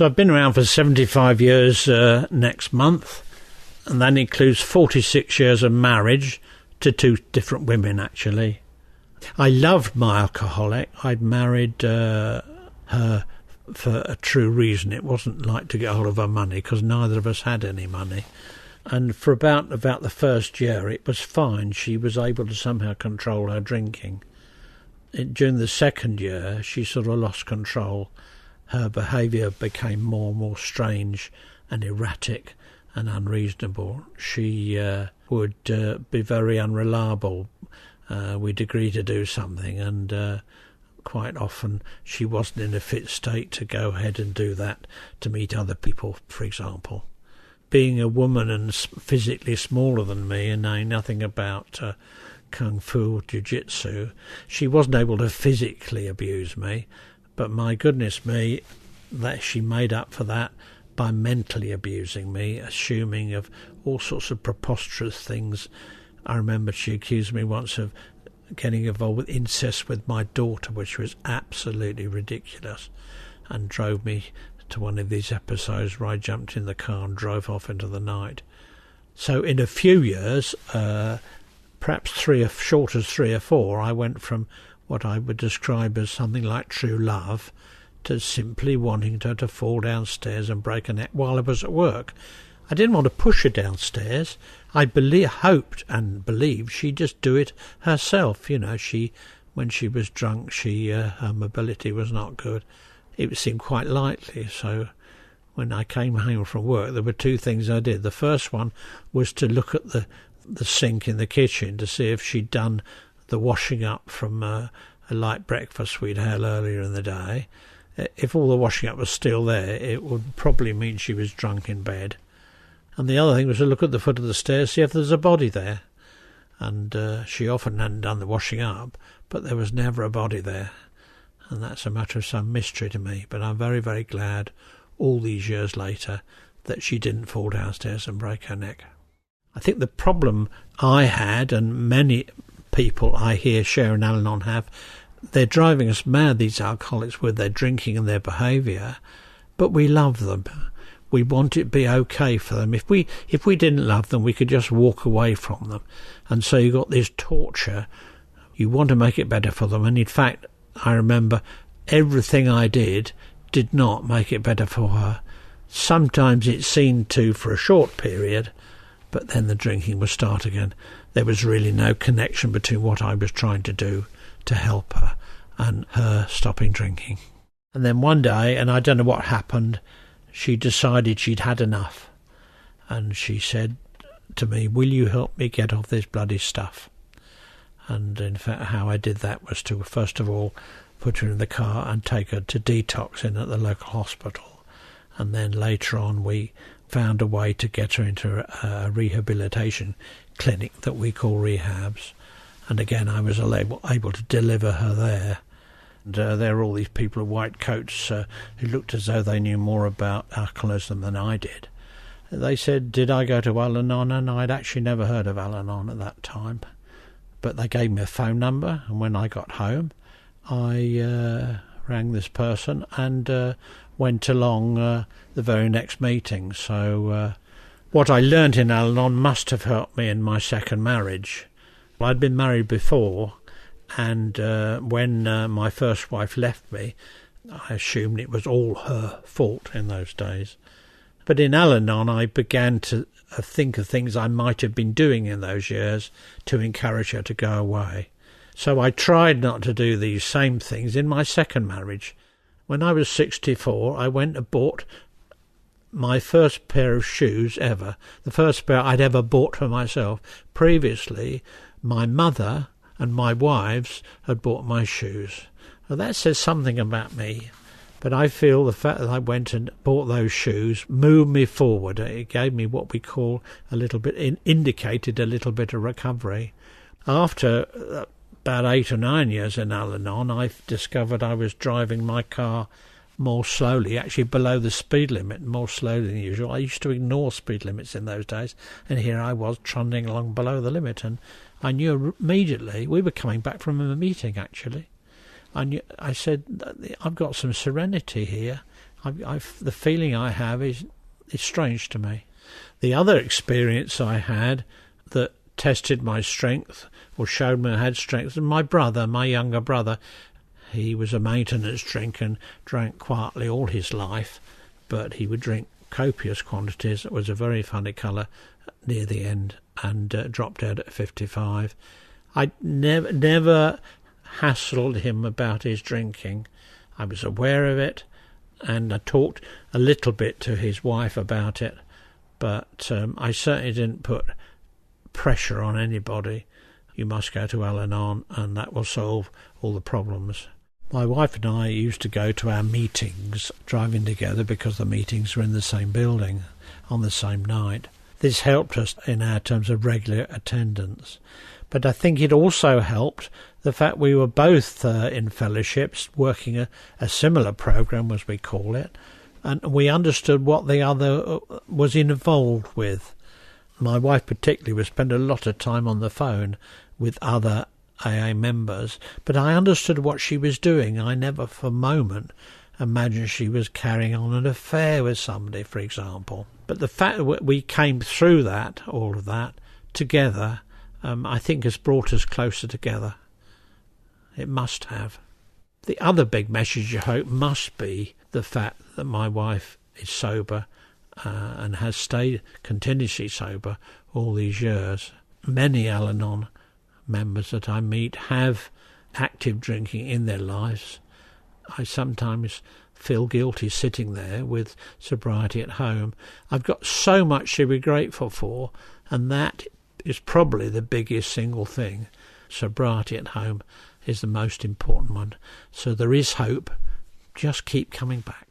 So I've been around for 75 years next month, and that includes 46 years of marriage to two different women, actually. I loved my alcoholic. I'd married her for a true reason. It wasn't like to get hold of her money, because neither of us had any money. And for about the first year, it was fine. She was able to somehow control her drinking. During the second year, she sort of lost control. Her behaviour became more and more strange and erratic and unreasonable. She would be very unreliable. We'd agree to do something, and quite often she wasn't in a fit state to go ahead and do that, to meet other people, for example. Being a woman and physically smaller than me and knowing nothing about kung fu or jiu-jitsu, she wasn't able to physically abuse me, but my goodness me, that she made up for that by mentally abusing me, assuming of all sorts of preposterous things. I remember she accused me once of getting involved with incest with my daughter, which was absolutely ridiculous, and drove me to one of these episodes where I jumped in the car and drove off into the night. So in a few years, perhaps short as 3 or 4, I went from what I would describe as something like true love to simply wanting her to fall downstairs and break a neck while I was at work. I didn't want to push her downstairs. I hoped and believed she'd just do it herself. You know, when she was drunk, her mobility was not good. It seemed quite likely. So when I came home from work, there were 2 things I did. The first one was to look at the sink in the kitchen to see if she'd done the washing up from a light breakfast we'd had earlier in the day. If all the washing up was still there, it would probably mean she was drunk in bed. And the other thing was to look at the foot of the stairs, see if there's a body there. And she often hadn't done the washing up, but there was never a body there. And that's a matter of some mystery to me. But I'm very, very glad, all these years later, that she didn't fall downstairs and break her neck. I think the problem I had, and many people I hear sharing Al-Anon have, they're driving us mad, these alcoholics, with their drinking and their behaviour, but we love them. We want it to be okay for them. If we didn't love them, we could just walk away from them. And so you got this torture. You want to make it better for them. And in fact, I remember everything I did not make it better for her. Sometimes it seemed to for a short period, but then the drinking would start again. There was really no connection between what I was trying to do to help her and her stopping drinking. And then one day, and I don't know what happened, she decided she'd had enough. And she said to me, "Will you help me get off this bloody stuff?" And in fact, how I did that was to, first of all, put her in the car and take her to detox in at the local hospital. And then later on, we found a way to get her into a rehabilitation clinic that we call rehabs. And again, I was able to deliver her there. And there were all these people in white coats who looked as though they knew more about alcoholism than I did. They said, did I go to Al-Anon? And I'd actually never heard of Al-Anon at that time. But they gave me a phone number, and when I got home, I rang this person and went along the very next meeting. So what I learned in Al-Anon must have helped me in my second marriage. I'd been married before, and when my first wife left me, I assumed it was all her fault in those days. But in Al-Anon, I began to think of things I might have been doing in those years to encourage her to go away. So I tried not to do these same things in my second marriage. When I was 64, I went and bought my first pair of shoes ever, the first pair I'd ever bought for myself. Previously, my mother and my wives had bought my shoes. Now that says something about me, but I feel the fact that I went and bought those shoes moved me forward. It gave me what we call indicated a little bit of recovery. After about 8 or 9 years in Al-Anon, I discovered I was driving my car more slowly, actually below the speed limit, more slowly than usual. I used to ignore speed limits in those days, and here I was trundling along below the limit, and I knew immediately. We were coming back from a meeting, actually. I said, I've got some serenity here. The feeling I have is strange to me. The other experience I had that tested my strength or showed me I had strength was my younger brother. He was a maintenance drinker and drank quietly all his life, but he would drink copious quantities. It was a very funny colour near the end, and dropped out at 55. I never hassled him about his drinking. I was aware of it, and I talked a little bit to his wife about it, but I certainly didn't put pressure on anybody. You must go to Al-Anon and that will solve all the problems. My wife and I used to go to our meetings, driving together because the meetings were in the same building on the same night. This helped us in our terms of regular attendance. But I think it also helped the fact we were both in fellowships, working a similar program, as we call it, and we understood what the other was involved with. My wife particularly would spend a lot of time on the phone with other AA members, but I understood what she was doing. I never for a moment imagined she was carrying on an affair with somebody, for example. But the fact that we came through all of that, together, I think has brought us closer together. It must have. The other big message, I hope, must be the fact that my wife is sober and has stayed continuously sober all these years. Many Al-Anon members that I meet have active drinking in their lives. I sometimes feel guilty sitting there with sobriety at home. I've got so much to be grateful for, and that is probably the biggest single thing. Sobriety at home is the most important one. So there is hope. Just keep coming back.